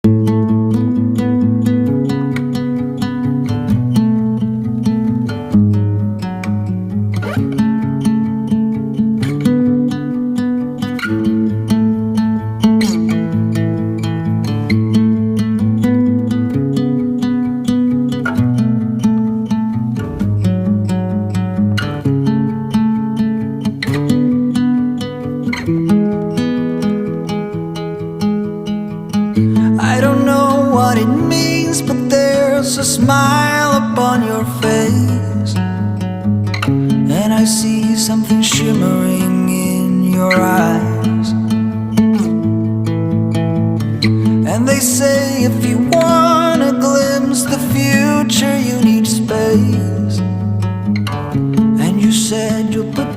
I don't know what it means, but there's a smile upon your face, and I see something shimmering in your eyes. And they say if you want to glimpse the future, you need space. And you said you'll put